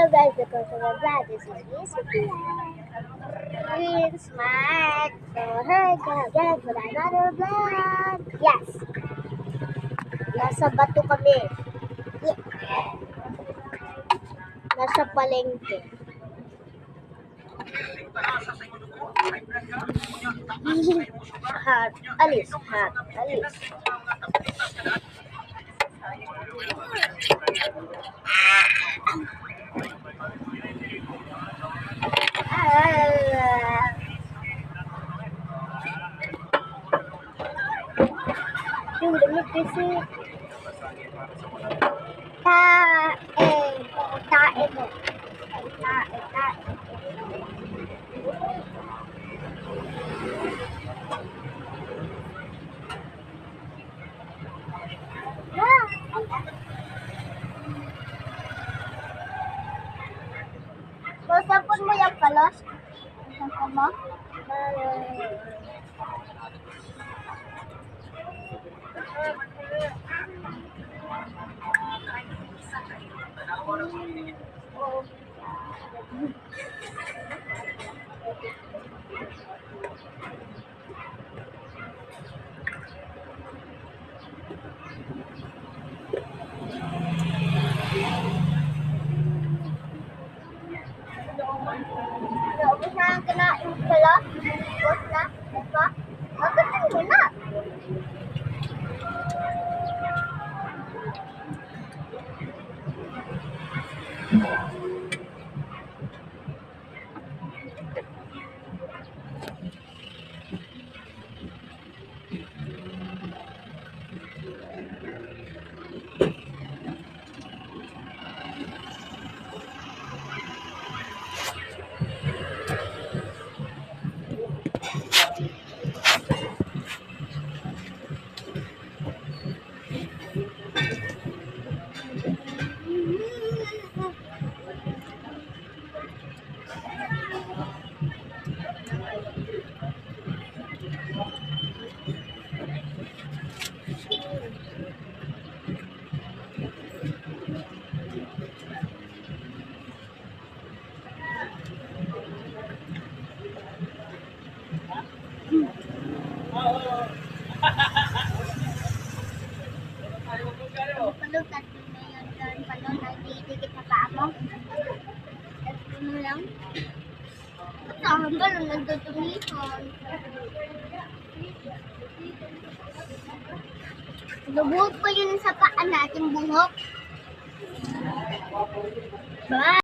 Hello guys, welcome to my vlog. This is me, Sophia. Green Smart. So here we go again for another vlog. Yes. Nasa bato kami. Yeah. Nasa palengke. Hat. Alis. Hat. Alis. Yung lamig kasi. Tae. Tae mo. Tae. Tae. Masapon mo yung kalos? Masapon mo? Naubos na ang kinain pala. Ubos na. Diba? Magaling mo na. Palog tatlo na yun doon. Palog nagdidikit na paa mo. Ano lang? Saan ba nung nagtutumihan? Lubog pa yun sa paa natin buhok. Bye!